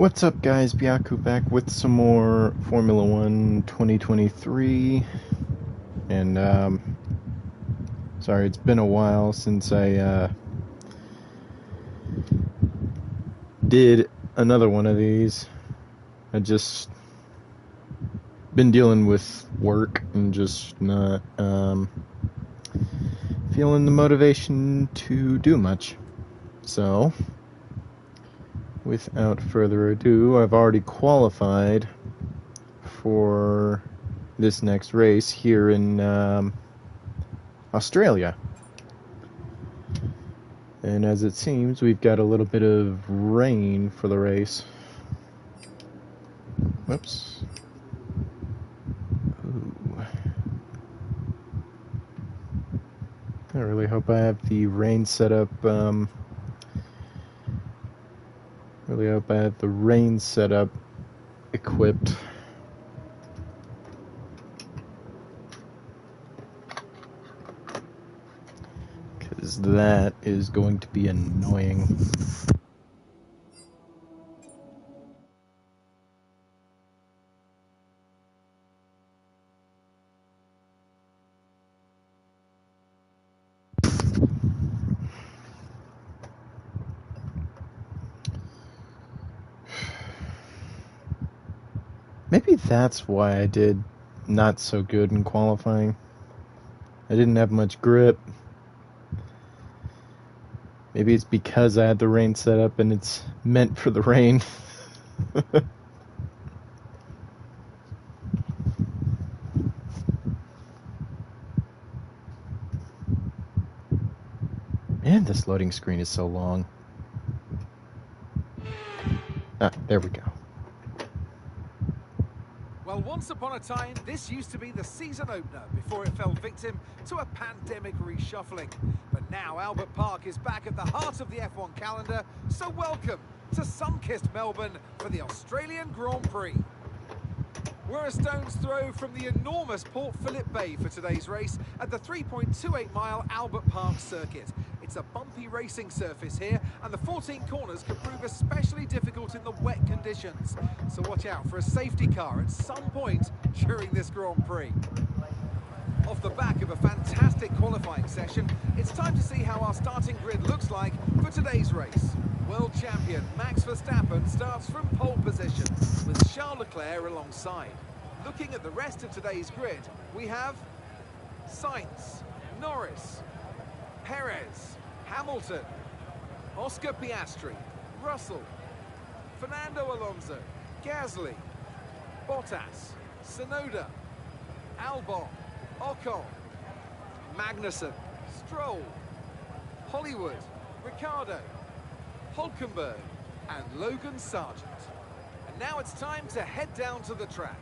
What's up, guys? Byaku back with some more Formula One 2023. And, sorry, it's been a while since I, did another one of these. I just been dealing with work and just not, feeling the motivation to do much. So, without further ado, I've already qualified for this next race here in Australia. And as it seems, we've got a little bit of rain for the race. Whoops. Ooh. I really hope I have the rain set up, really hope I have the rain setup equipped. Because that is going to be annoying. Maybe that's why I did not so good in qualifying. I didn't have much grip. Maybe it's because I had the rain set up and it's meant for the rain. Man, this loading screen is so long. Ah, there we go. Well, once upon a time, this used to be the season opener before it fell victim to a pandemic reshuffling. But now Albert Park is back at the heart of the F1 calendar, so welcome to sun-kissed Melbourne for the Australian Grand Prix. We're a stone's throw from the enormous Port Phillip Bay for today's race at the 3.28-mile Albert Park circuit. It's a bumpy racing surface here, and the 14 corners could prove especially difficult in the wet conditions. So watch out for a safety car at some point during this Grand Prix. Off the back of a fantastic qualifying session, it's time to see how our starting grid looks like for today's race. World champion Max Verstappen starts from pole position, with Charles Leclerc alongside. Looking at the rest of today's grid, we have Sainz, Norris, Perez, Hamilton, Oscar Piastri, Russell, Fernando Alonso, Gasly, Bottas, Tsunoda, Albon, Ocon, Magnussen, Stroll, Hollywood, Ricciardo, Hulkenberg and Logan Sargent. And now it's time to head down to the track.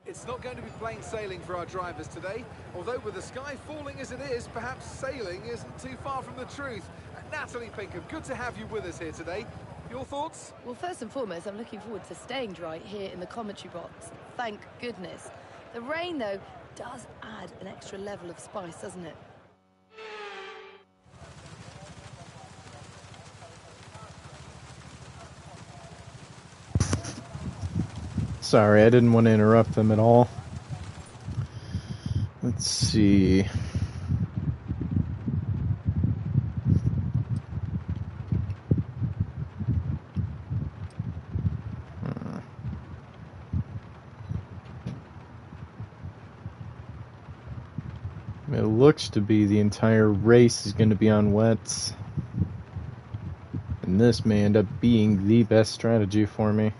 It's not going to be plain sailing for our drivers today, although with the sky falling as it is, perhaps sailing isn't too far from the truth. Natalie Pinkham, good to have you with us here today. Your thoughts? Well, first and foremost, I'm looking forward to staying dry here in the commentary box. Thank goodness. The rain, though, does add an extra level of spice, doesn't it? Sorry, I didn't want to interrupt them at all. Let's see. It looks to be the entire race is going to be on wets. And this may end up being the best strategy for me.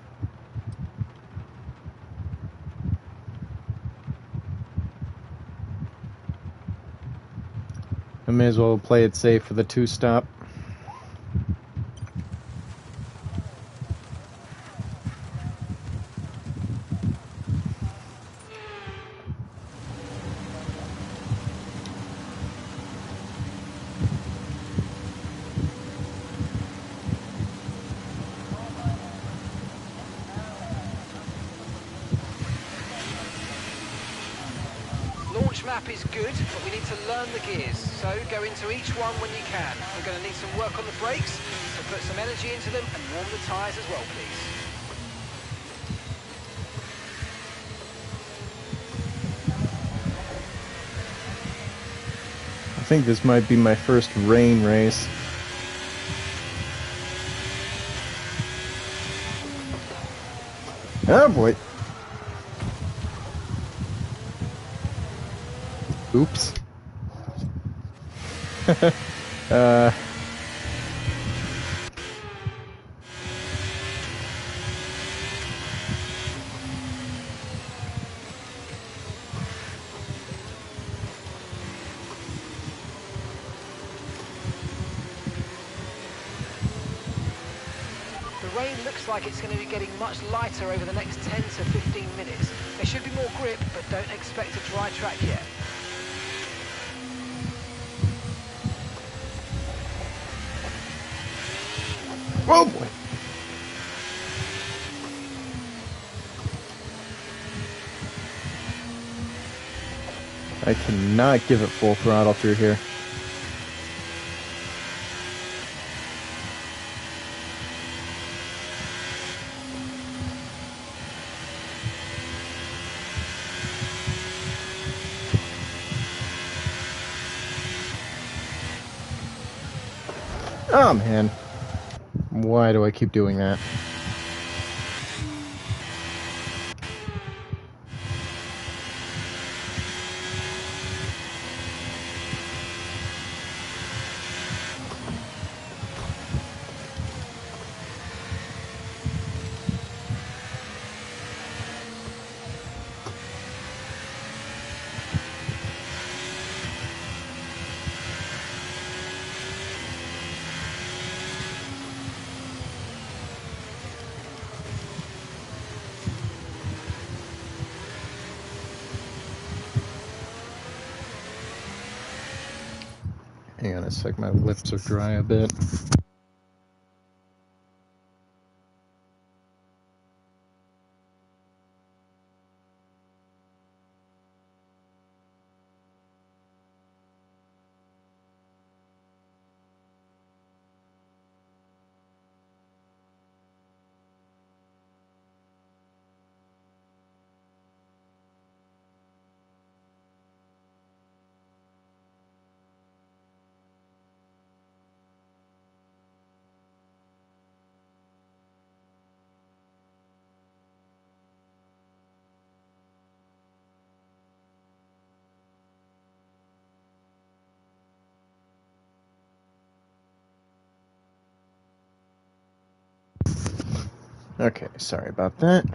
I may as well play it safe for the two-stop. Launch map is good, but we need to learn the gears. So go into each one when you can. We're going to need some work on the brakes, so put some energy into them and warm the tyres as well, please. I think this might be my first rain race. Oh boy. Oops. The rain looks like it's going to be getting much lighter over the next 10 to 15 minutes. There should be more grip, but don't expect a dry track yet. Oh boy. I cannot give it full throttle through here. Oh man. Why do I keep doing that? Hang on a sec, my lips are dry a bit. Okay, sorry about that.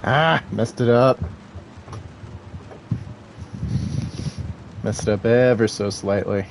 Ah, messed it up. Messed it up ever so slightly.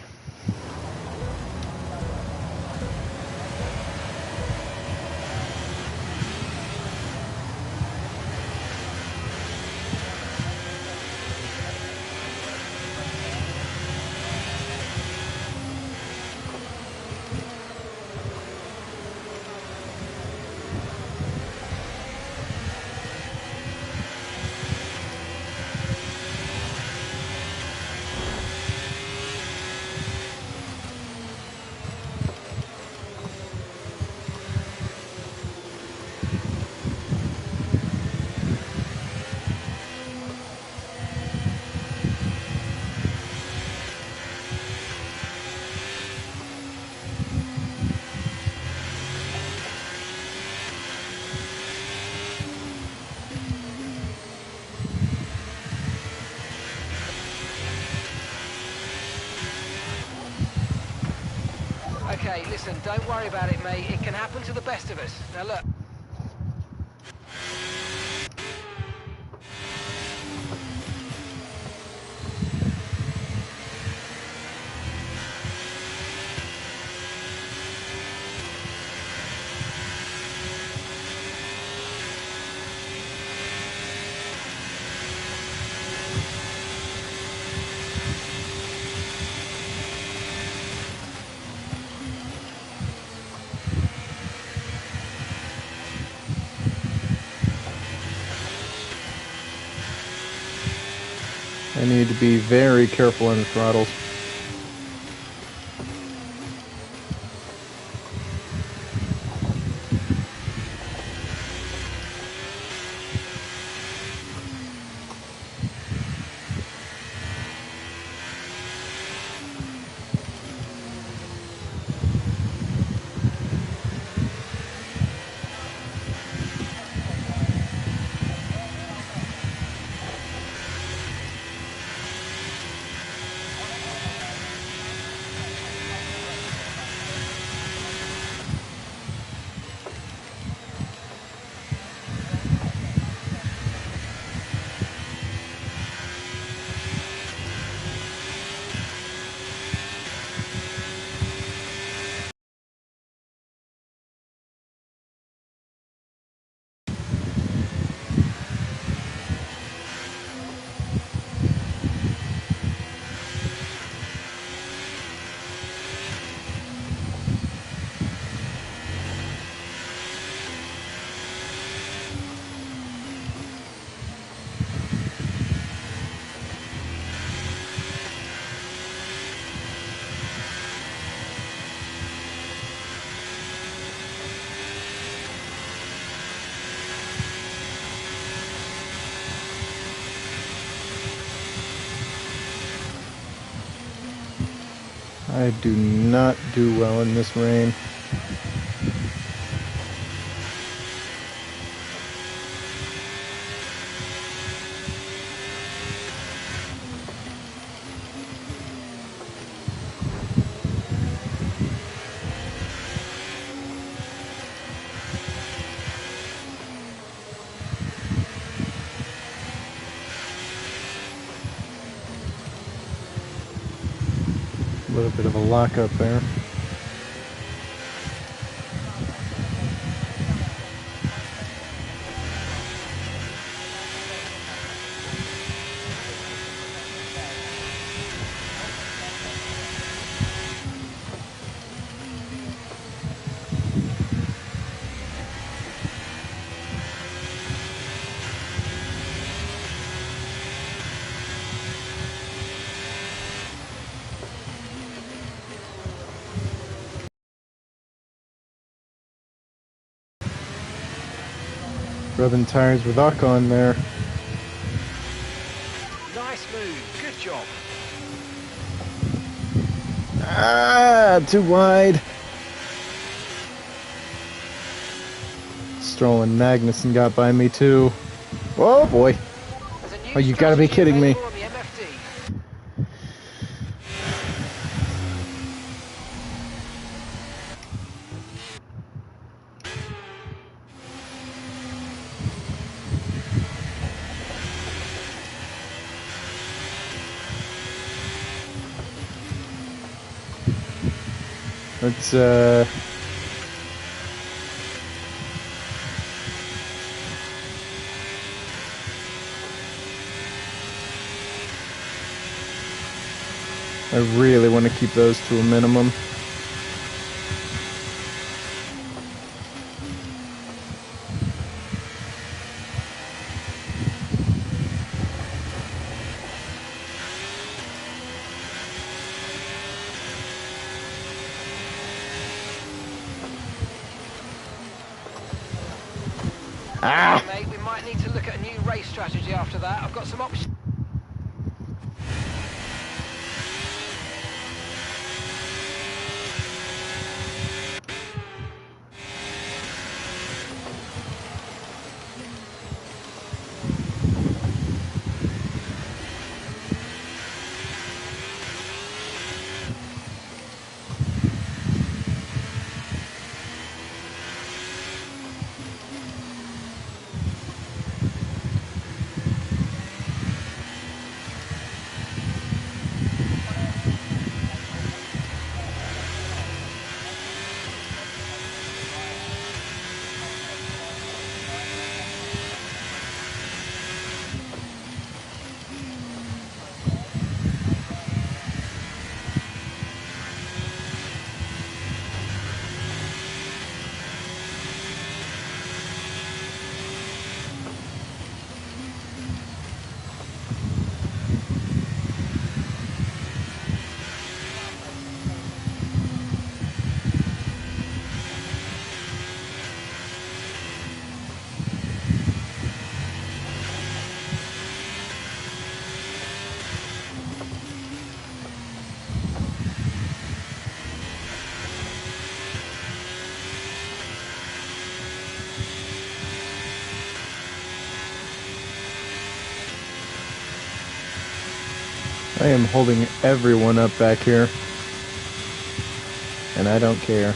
Listen, don't worry about it, mate. It can happen to the best of us. Now look. I need to be very careful on the throttles. I do not do well in this rain. A little bit of a lockup there. Rubbing tires with Uck on there. Nice move. Good job. Ah, too wide. Stroll and Magnussen got by me too. Oh boy. There's a new Oh, you gotta be strategy kidding me. available on the MFD. Let's I really want to keep those to a minimum. Ah! Mate, we might need to look at a new race strategy after that. I've got some options. I am holding everyone up back here, and I don't care.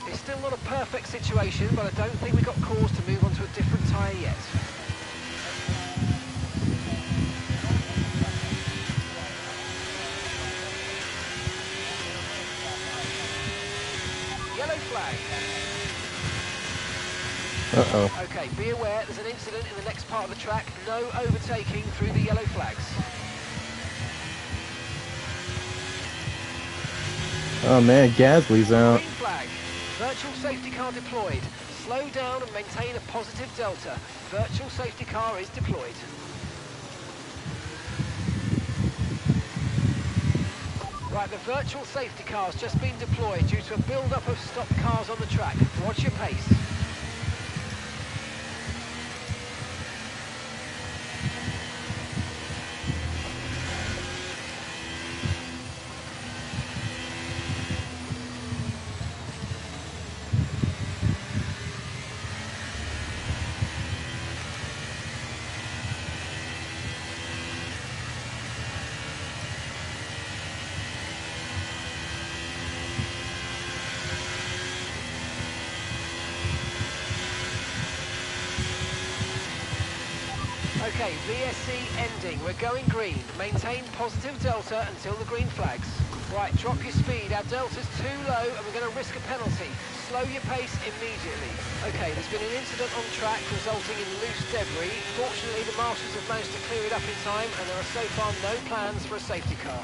It's still not a perfect situation, but I don't think we've got cause to move on to a different tyre yet. Yellow flag. Uh-oh. Okay, be aware there's an incident in the next part of the track. No overtaking through the yellow flags. Oh man, Gasly's out. Green flag. Virtual safety car deployed. Slow down and maintain a positive delta. Virtual safety car is deployed. Right, the virtual safety car's just been deployed due to a build-up of stopped cars on the track. Watch your pace. Okay, VSC ending. We're going green. Maintain positive delta until the green flags. Right, drop your speed. Our delta's too low and we're going to risk a penalty. Slow your pace immediately. Okay, there's been an incident on track resulting in loose debris. Fortunately, the marshals have managed to clear it up in time and there are so far no plans for a safety car.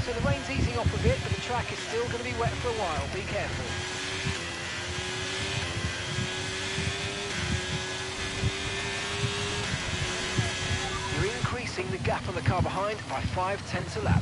So the rain's easing off a bit, but the track is still going to be wet for a while. Be careful. You're increasing the gap on the car behind by 5/10 a lap.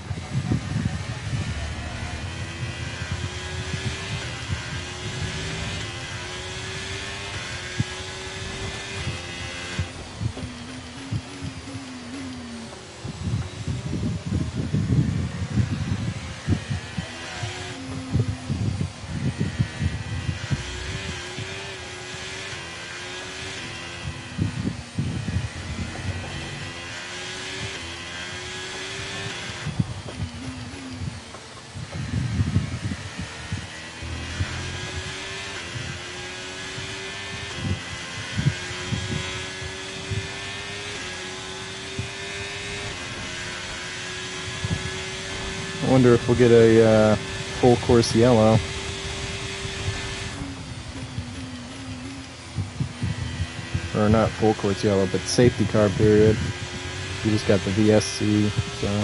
I wonder if we'll get a full course yellow. Or not full course yellow, but safety car period. We just got the VSC, so...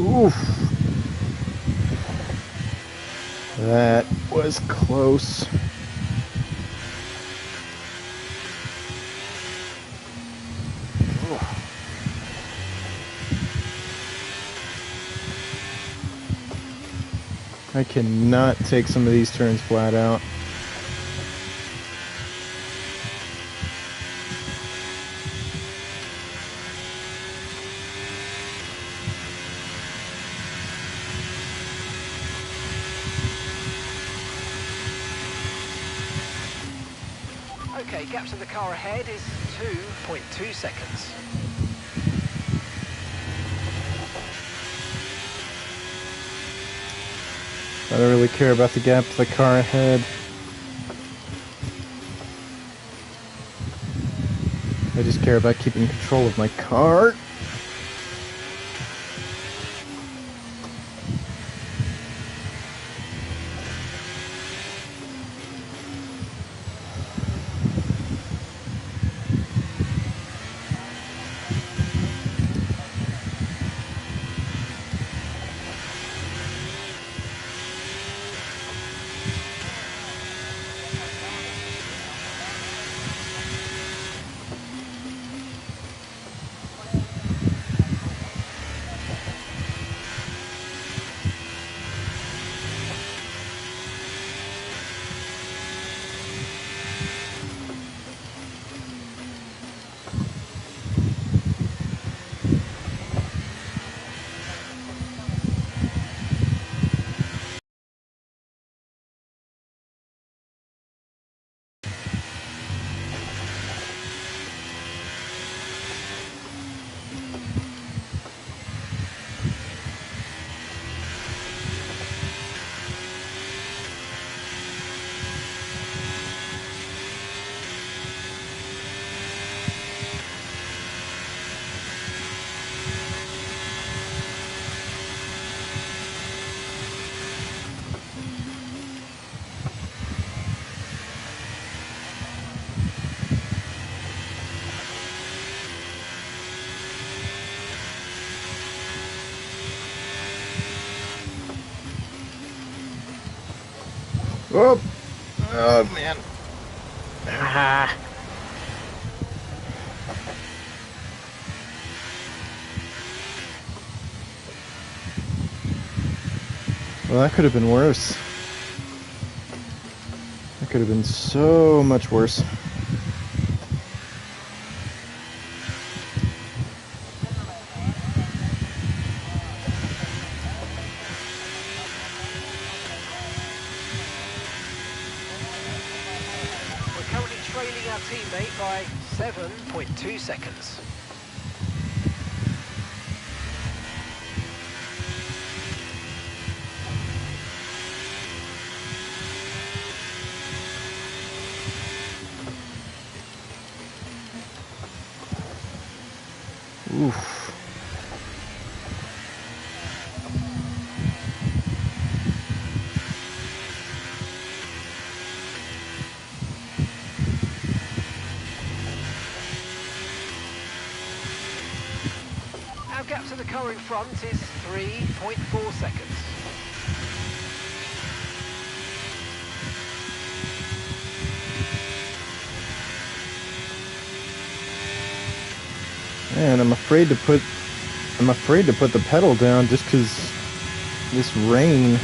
Oof. That was close. I cannot take some of these turns flat out. Okay, gap to the car ahead is 2.2 seconds. I don't really care about the gap to the car ahead. I just care about keeping control of my car. Oh, oh man. Ah. Well, that could have been worse. That could have been so much worse. We're currently trailing our teammate by 7.2 seconds. Oof. Our gap to the car in front is 3.4 seconds. Man, I'm afraid to put the pedal down just because this rain.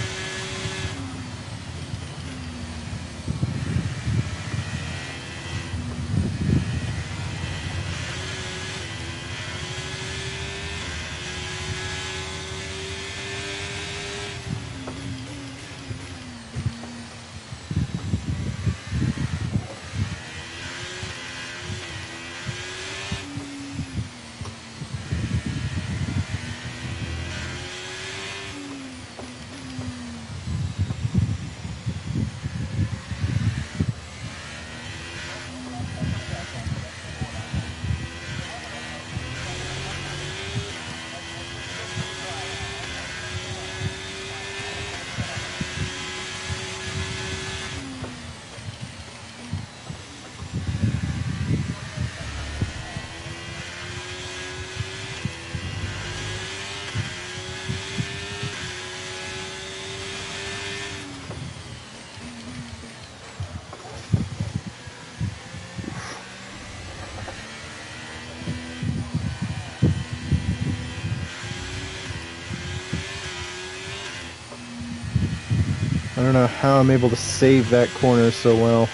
I don't know how I'm able to save that corner so well.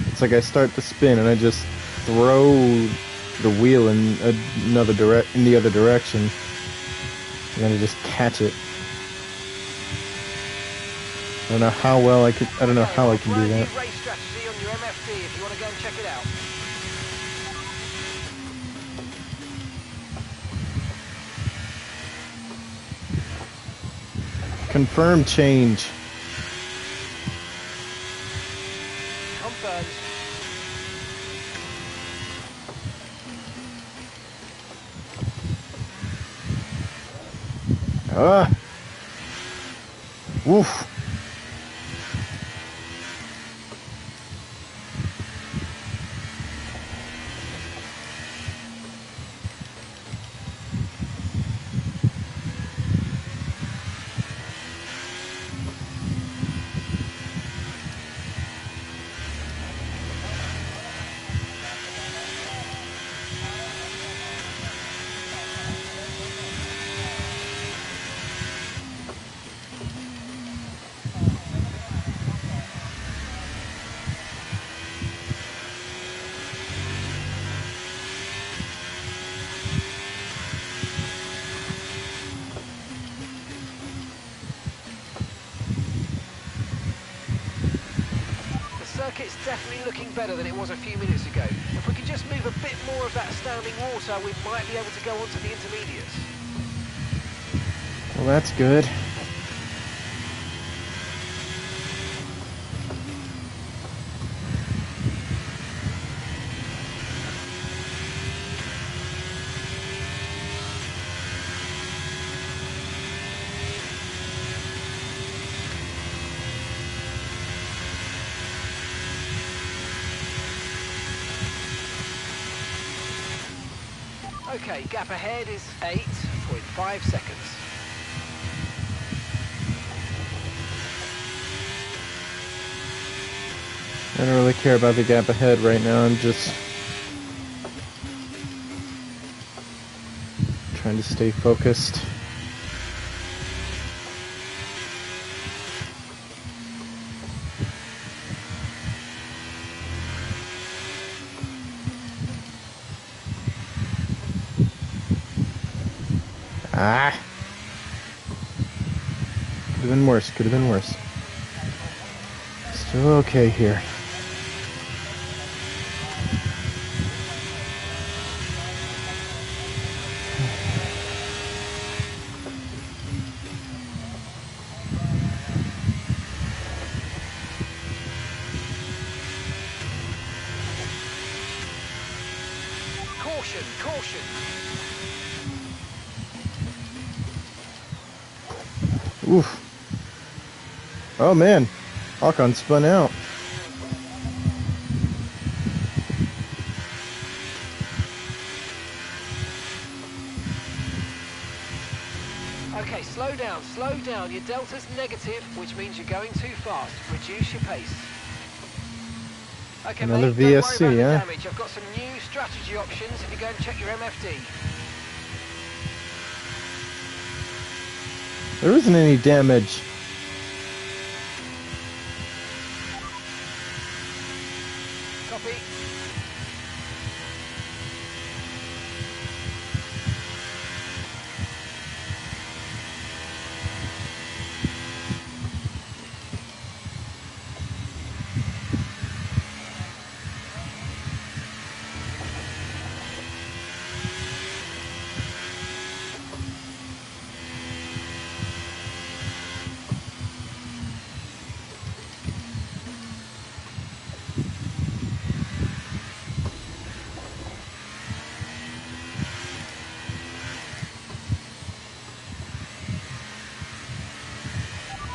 It's like I start to spin and I just throw the wheel in the other direction, and then I just catch it. I don't know how well I could. I don't know how I can do that. Brand new race strategy on your MFD if you want to go and check it out. Confirm change. Confirmed. Woof. Circuit's definitely looking better than it was a few minutes ago. If we could just move a bit more of that standing water, we might be able to go on to the intermediates. Well, that's good. Okay, gap ahead is 8.5 seconds. I don't really care about the gap ahead right now. I'm just trying to stay focused. Ah! Could have been worse, could have been worse. Still okay here. Caution, caution. Oof. Oh man, Håkon spun out. Okay, slow down. Your delta's negative, which means you're going too fast. Reduce your pace. Okay, Another mate, don't worry VSC, about the huh? damage. I've got some new strategy options if you go and check your MFD. There isn't any damage. Copy.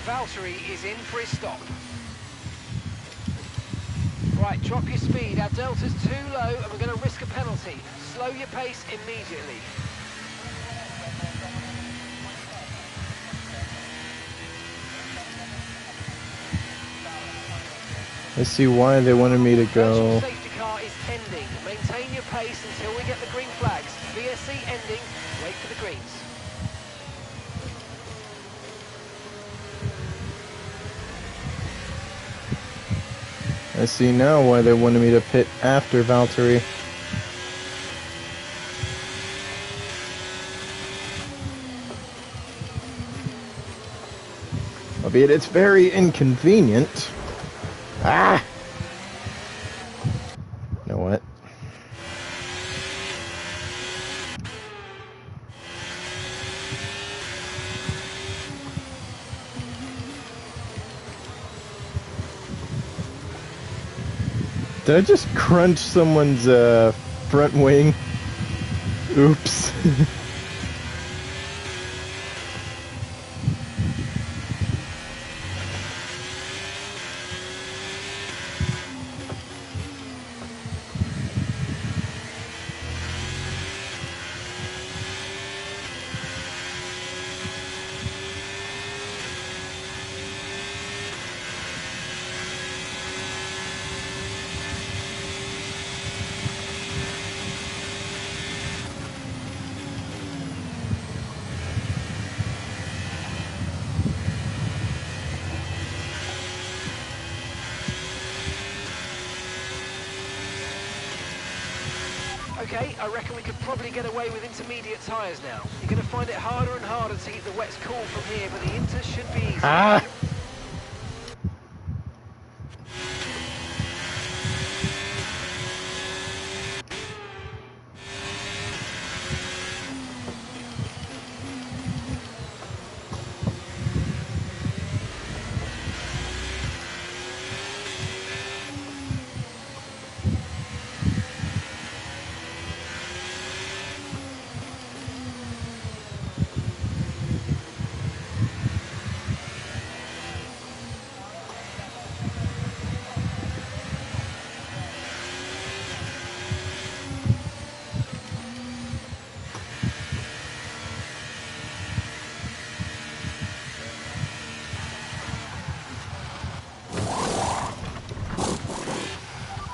Valtteri is in for his stop. Right, drop your speed. Our delta's too low and we're going to risk a penalty. Slow your pace immediately. I see why they wanted me to go. Virtual safety car is ending. Maintain your pace until we get the green flags. VSC ending. Wait for the greens. I see now why they wanted me to pit after Valtteri. Albeit it's very inconvenient. Ah! You know what? Did I just crunch someone's front wing? Oops. Okay, I reckon we could probably get away with intermediate tyres now. You're going to find it harder and harder to keep the wets cool from here, but the inters should be easy. Ah!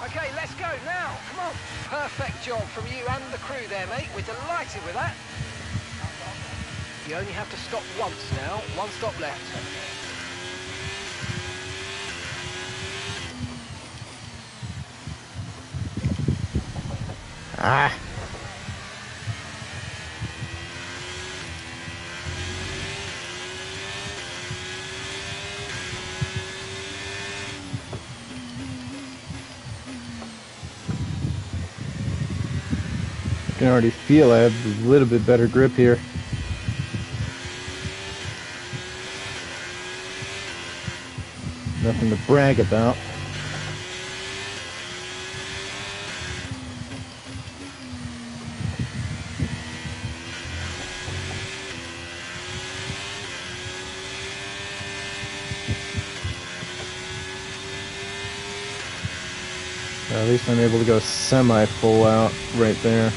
Okay, let's go now. Come on. Perfect job from you and the crew there, mate. We're delighted with that. You only have to stop once now. One stop left. Ah! I can already feel I have a little bit better grip here. Nothing to brag about. At least I'm able to go semi-full out right there.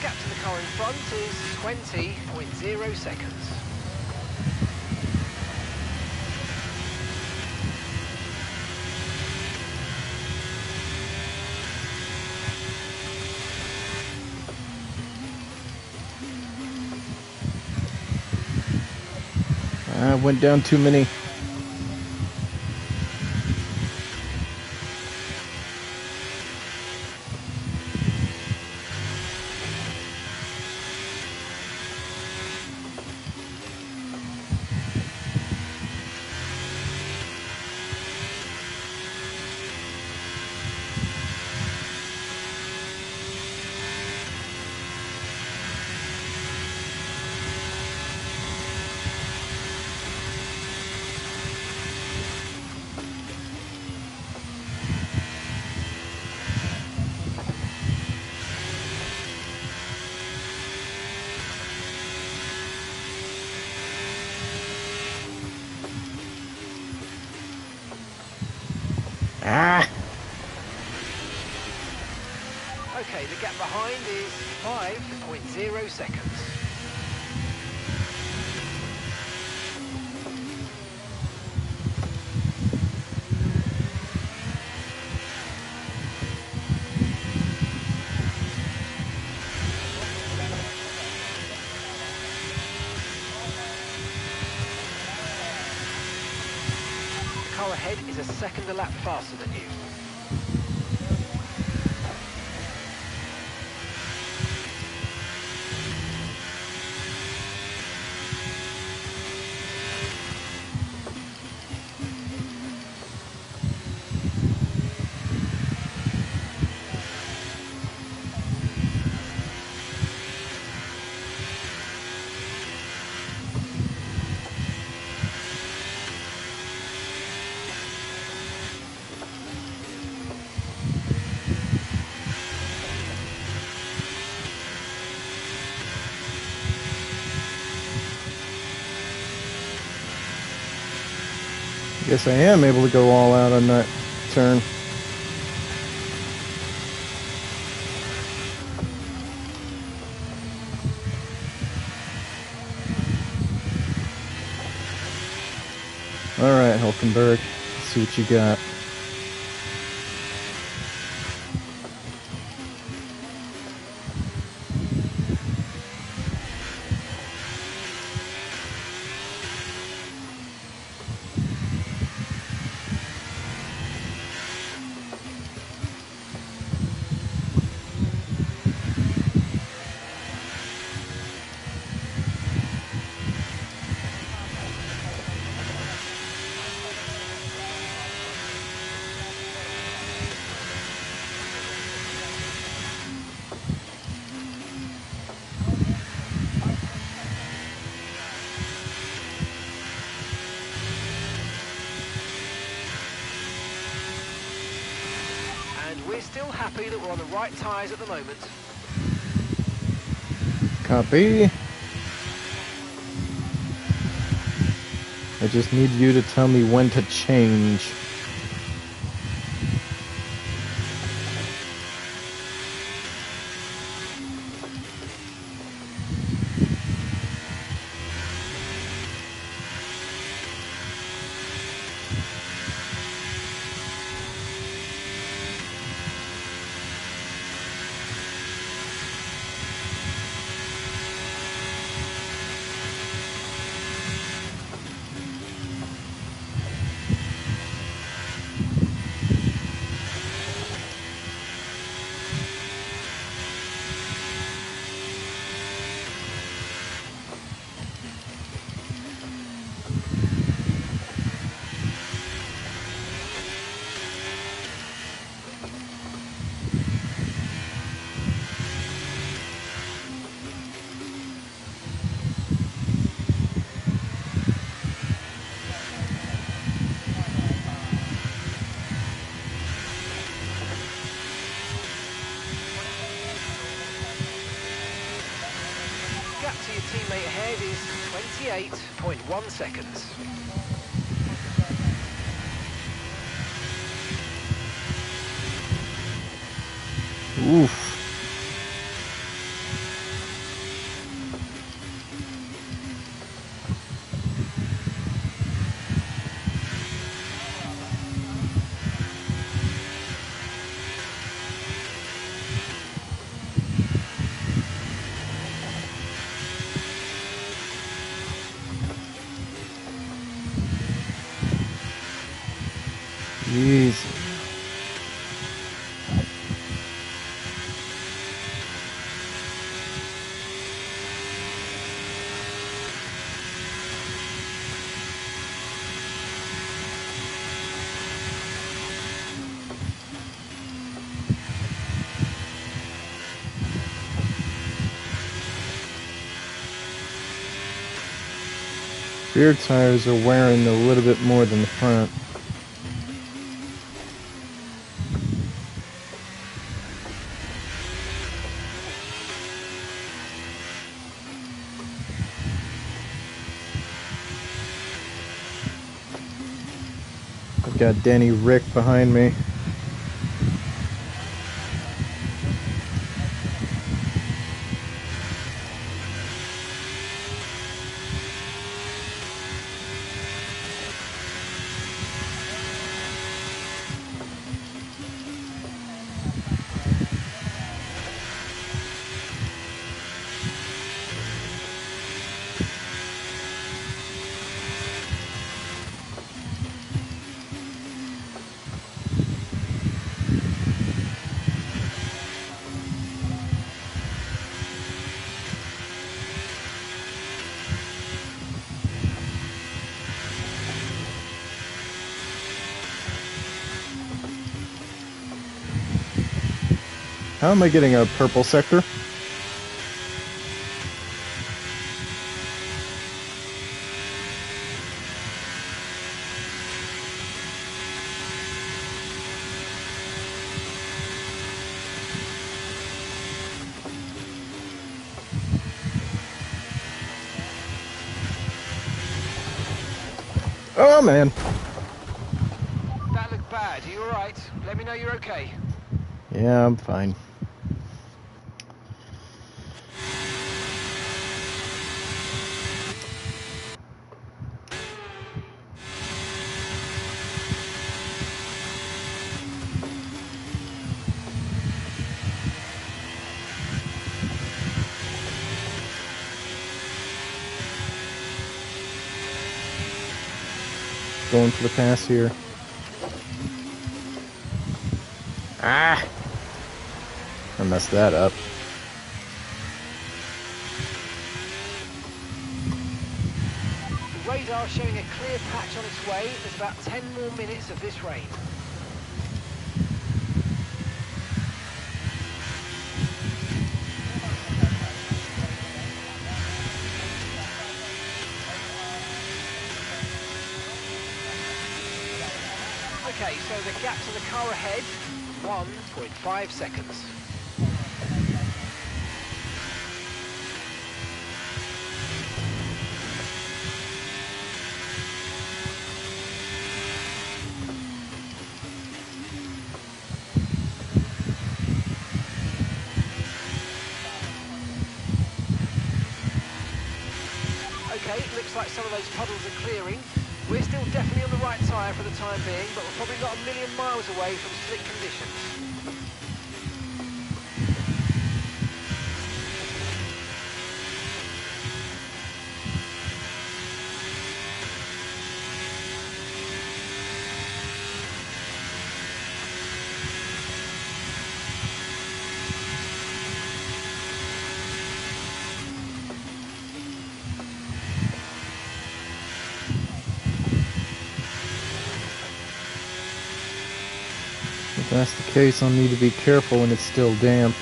Gap to the car in front is 20.0 seconds. I went down too many. Ah! Okay, the gap behind is 5.0 seconds. The car ahead is a second a lap faster than you. Guess I am able to go all out on that turn. Alright, Hulkenberg. Let's see what you got. And we're still happy that we're on the right tyres at the moment. Copy. I just need you to tell me when to change. Gap to your teammate ahead is 28.1 seconds. Oof. Jeez. Rear tires are wearing a little bit more than the front. Got Danny Rick behind me. How am I getting a purple sector? Oh man. That looked bad. Are you alright? Let me know you're okay. Yeah, I'm fine. Going for the pass here. Ah! I messed that up. The radar showing a clear patch on its way. There's about 10 more minutes of this rain. Okay, so the gap to the car ahead, 1.5 seconds. Okay, looks like some of those puddles are clearing. We're still definitely on the right tyre for the time being, but we're probably not a million miles away from slick conditions. If that's the case, I'll need to be careful when it's still damp.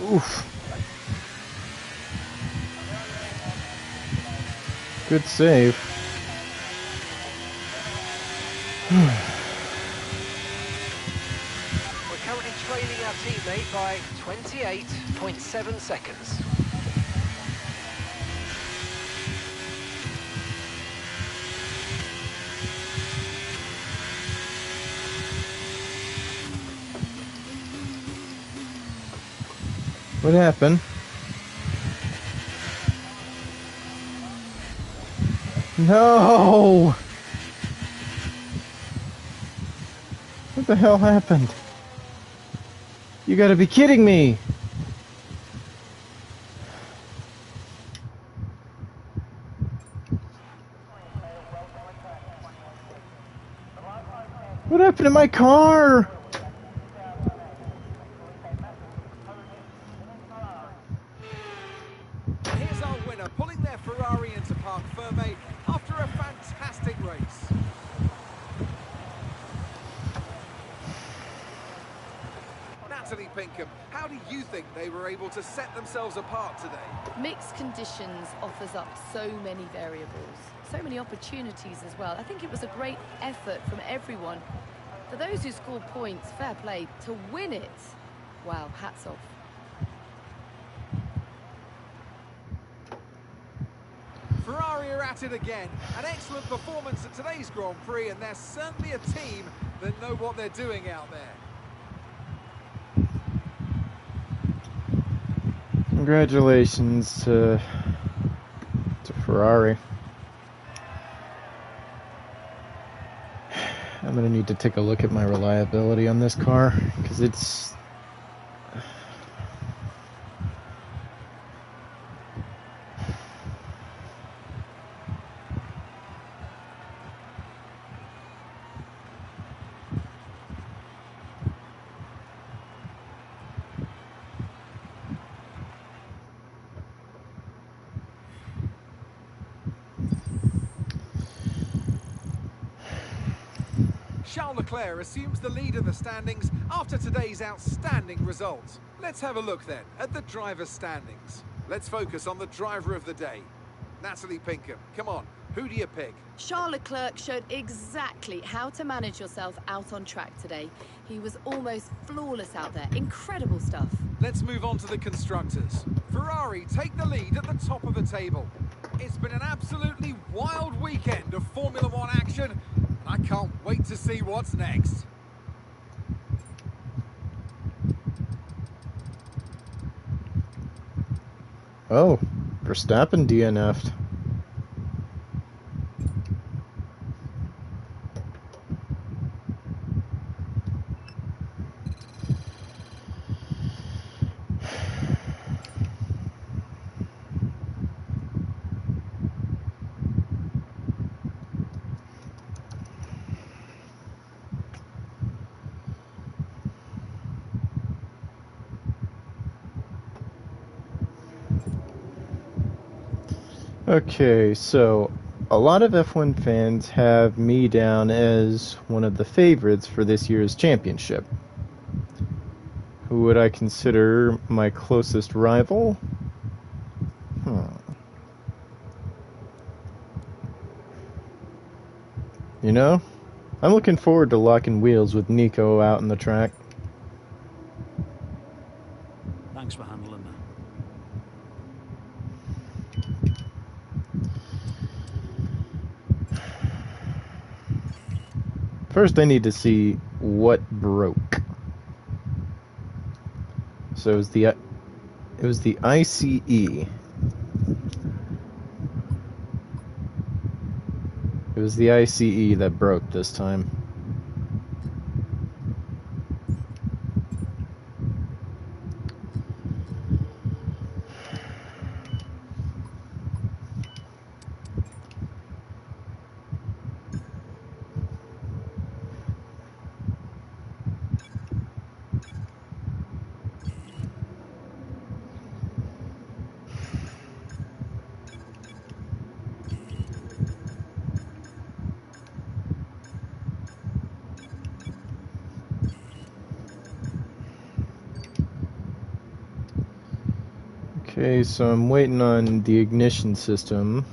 Oof. Good save. We're currently trailing our teammate by 28.7 seconds. What happened? No! What the hell happened? You gotta be kidding me! What happened to my car? Here's our winner, pulling their Ferrari into Parc Ferme after a fantastic race. That's Natalie Pinkham, how do you think they were able to set themselves apart today? Mixed conditions offers up so many variables, so many opportunities as well. I think it was a great effort from everyone. For those who scored points, fair play. To win it, wow, hats off. Ferrari are at it again. An excellent performance at today's Grand Prix, and they're certainly a team that know what they're doing out there. Congratulations to Ferrari. I'm going to need to take a look at my reliability on this car, because it's... Charles Leclerc assumes the lead in the standings after today's outstanding result. Let's have a look then at the driver's standings. Let's focus on the driver of the day. Natalie Pinkham, come on, who do you pick? Charles Leclerc showed exactly how to manage yourself out on track today. He was almost flawless out there. Incredible stuff. Let's move on to the constructors. Ferrari take the lead at the top of the table. It's been an absolutely wild weekend of Formula One action. I can't wait to see what's next. Oh, Verstappen DNF'd. Okay, so a lot of F1 fans have me down as one of the favorites for this year's championship. Who would I consider my closest rival? You know, I'm looking forward to locking wheels with Nico out on the track. Thanks for handling that. First, I need to see what broke. So it was the ICE. It was the ICE that broke this time. Okay, so I'm waiting on the ignition system.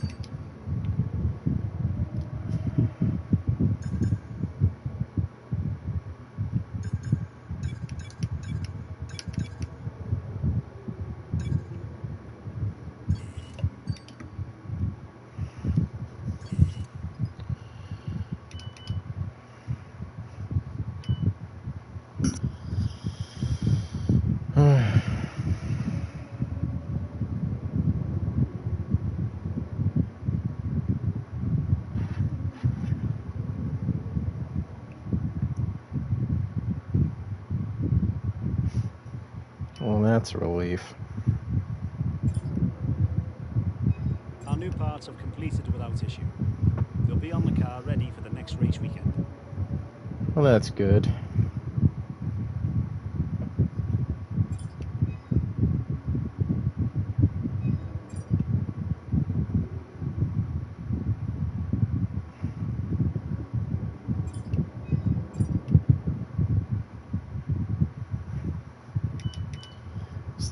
Well, that's a relief. Our new parts have completed without issue. They'll be on the car ready for the next race weekend. Well, that's good.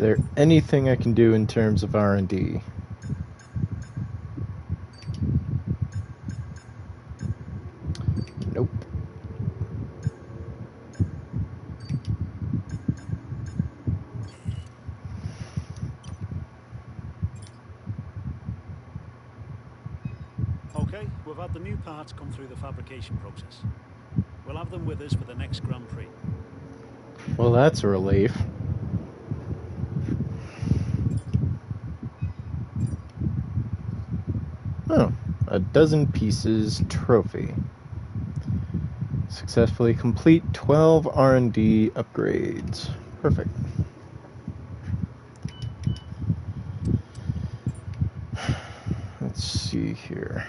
there anything I can do in terms of R&D? Nope. Okay, we've had the new parts come through the fabrication process. We'll have them with us for the next Grand Prix. Well, that's a relief. Oh, a dozen pieces trophy. Successfully complete 12 R&D upgrades. Perfect. Let's see here.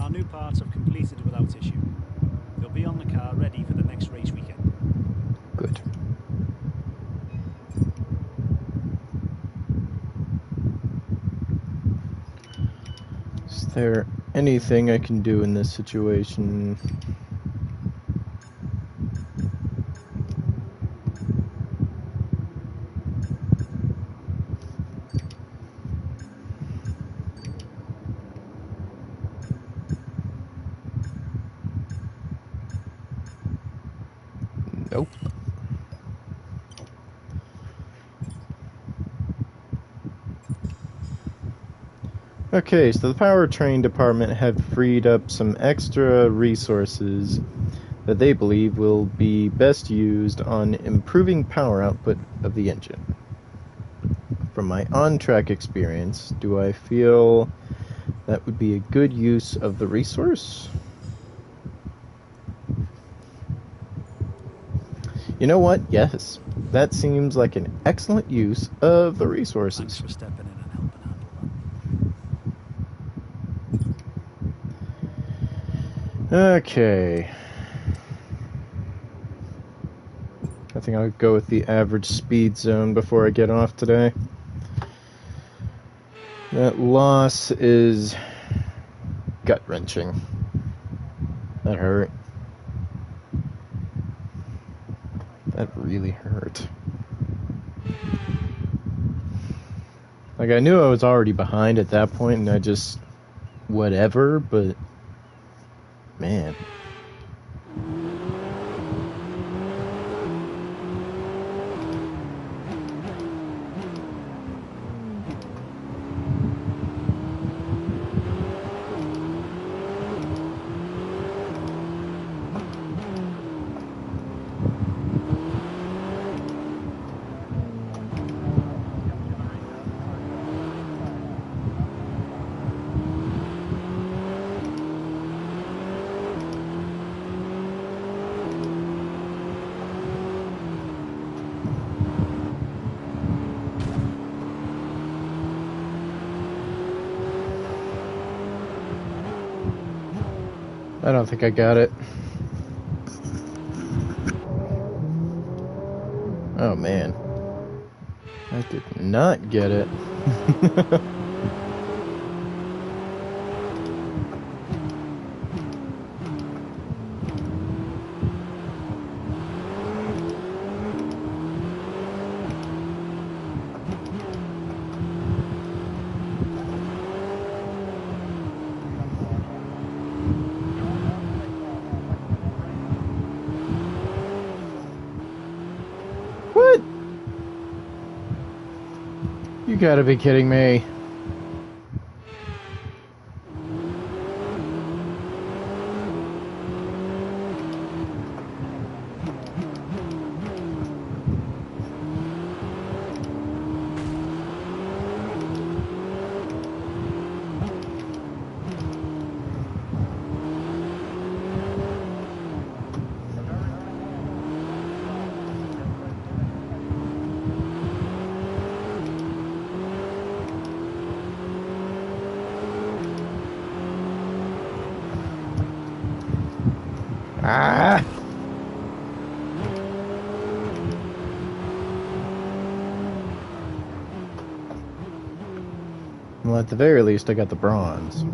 Our new parts have completed without issue. They'll be on the car ready for the next race weekend. Good. Is there anything I can do in this situation? Nope. Okay, so the powertrain department have freed up some extra resources that they believe will be best used on improving power output of the engine. From my on-track experience, do I feel that would be a good use of the resource? You know what? Yes. That seems like an excellent use of the Thanks resources. for stepping in and helping handle that. Okay. I think I'll go with the average speed zone before I get off today. That loss is gut-wrenching. That hurt. That really hurt. Like, I knew I was already behind at that point, and I just... whatever, but... man. I don't think I got it. Oh man. I did not get it. What? You gotta be kidding me. Ah! Well, at the very least, I got the bronze.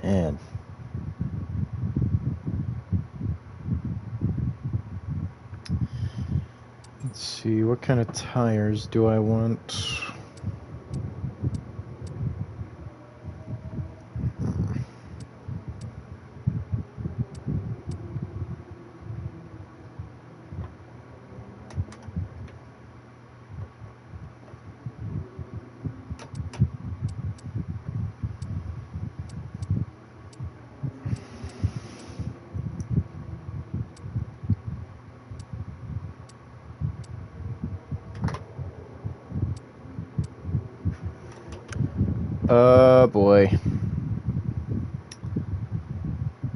Man. Let's see, what kind of tires do I want? Oh boy.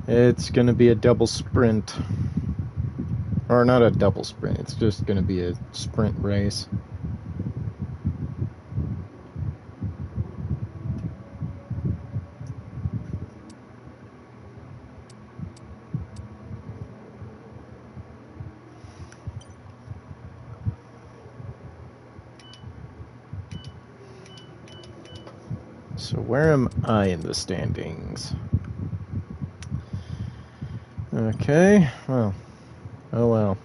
It's gonna be a double sprint. Or not a double sprint, it's just gonna be a sprint race. So where am I in the standings? Okay, well, oh well.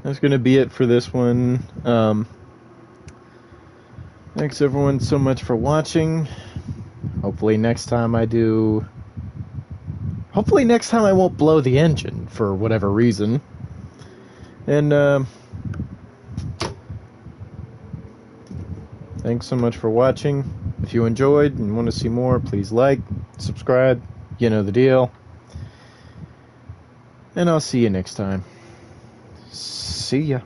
That's gonna be it for this one. Thanks everyone so much for watching. Hopefully next time I won't blow the engine for whatever reason. And thanks so much for watching. If you enjoyed and want to see more, please like, subscribe, you know the deal. And I'll see you next time. See ya.